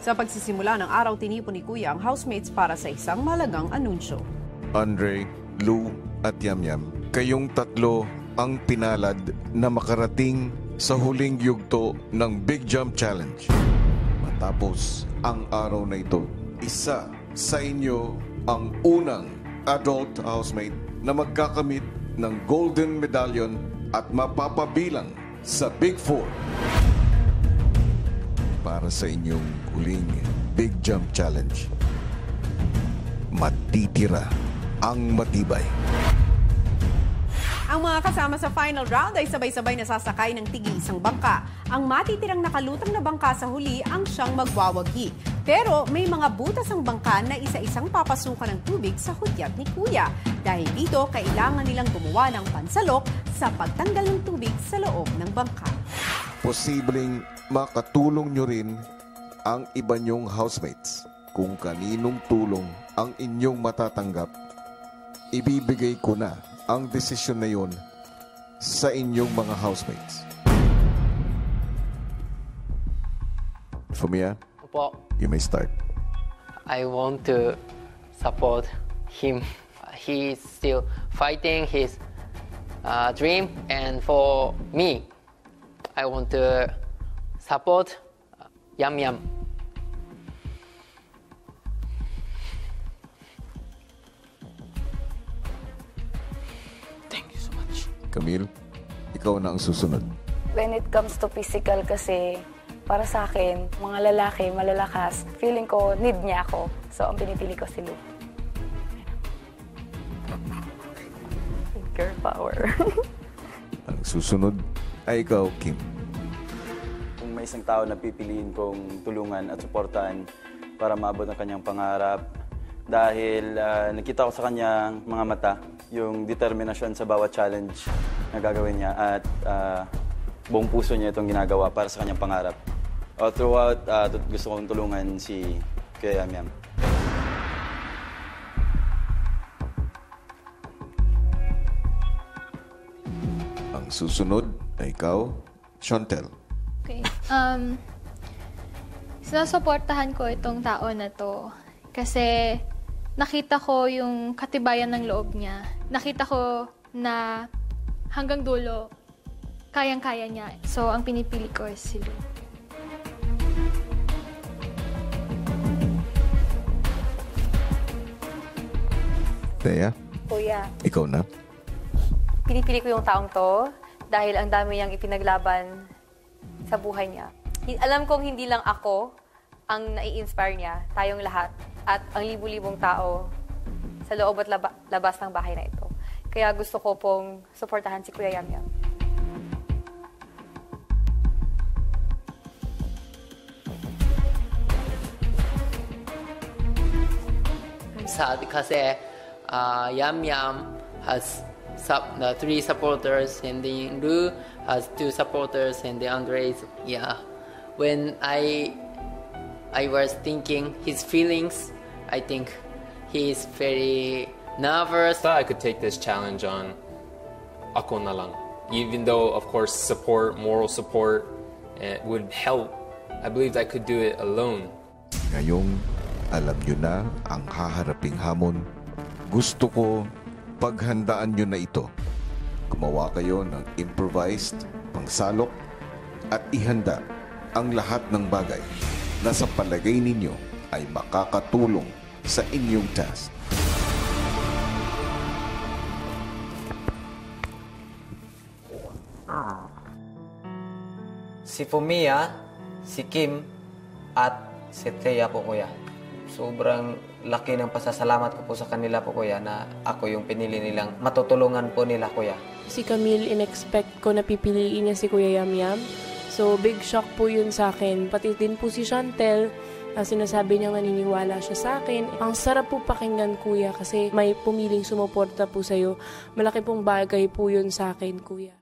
Sa pagsisimula ng araw, tinipon ni Kuya ang housemates para sa isang malagang anunsyo. Andre, Lou at Yamyam, kayong tatlo ang pinalad na makarating sa huling yugto ng Big Jump Challenge. Matapos ang araw na ito, isa sa inyo ang unang adult housemate na magkakamit ng golden medallion at mapapabilang sa Big Four para sa inyong huling Big Jump Challenge. Matitira ang matibay. Ang mga kasama sa final round ay sabay-sabay nasasakay ng tig-isang bangka. Ang matitirang nakalutang na bangka sa huli ang siyang magwawagi. Pero may mga butas ang bangka na isa-isang papasukan ng tubig sa hudyat ni Kuya. Dahil dito, kailangan nilang gumawa ng pansalok sa pagtanggal ng tubig sa loob ng bangka. Posibleng makatulong nyo rin ang iba nyong housemates. Kung kaninong tulong ang inyong matatanggap, ibibigay ko na ang desisyon na yun sa inyong mga housemates. Fumia, you may start. I want to support him. He is still fighting his dream, and for me, I want to support Yamyam. Camille, ikaw na ang susunod. When it comes to physical kasi, para sa akin, mga lalaki, malalakas, feeling ko, need niya ako. So, ang pinipili ko si Lou. Girl power. Ang susunod ay ikaw, Kim. Kung may isang tao na pipiliin kong tulungan at suportahan para maabot ang kanyang pangarap, dahil nakita ko sa kanyang mga mata yung determinasyon sa bawat challenge na gagawin niya at buong puso niya itong ginagawa para sa kanyang pangarap. Throughout, gusto kong tulungan si Kuya Yamyam. Ang susunod ay ikaw, Chantel. Okay. Sinusuportahan ko itong tao na to kasi nakita ko yung katibayan ng loob niya. Nakita ko na hanggang dulo, kayang-kaya niya. So, ang pinipili ko is si Lou. Thea, Kuya, ikaw na. pinipili ko yung taong to dahil ang dami niyang ipinaglaban sa buhay niya. Alam kong hindi lang ako ang nai-inspire niya, tayong lahat. At ang libu-libong tao sa loob at labas ng bahay na ito. Kaya gusto ko pong suportahan si Kuya Yamyam. I'm sad kasi Yamyam has the 3 supporters, and then Lou has 2 supporters, and the Andres, yeah. When I was thinking his feelings, I think he is very nervous. I thought I could take this challenge on ako na lang. Even though, of course, moral support, would help, I believed I could do it alone. Ngayong alam nyo na ang haharaping hamon, gusto ko paghandaan nyo na ito. Gumawa kayo ng improvised pangsalok at ihanda ang lahat ng bagay na sa palagay ninyo ay makakatulong sa inyong task. Si Fumia, si Kim, at si Thea po, Kuya. Sobrang laki ng pasasalamat ko po sa kanila po, Kuya, na ako yung pinili nilang matutulungan po nila, Kuya. Si Camille, in-expect ko na pipiliin niya si Kuya Yamyam. So, big shock po yun sa akin. Pati din po si Chantel, sinasabi niya naniniwala siya sa akin. Ang sarap po pakinggan, Kuya, kasi may pumiling sumuporta po sa'yo. Malaki pong bagay po yun sa akin, Kuya.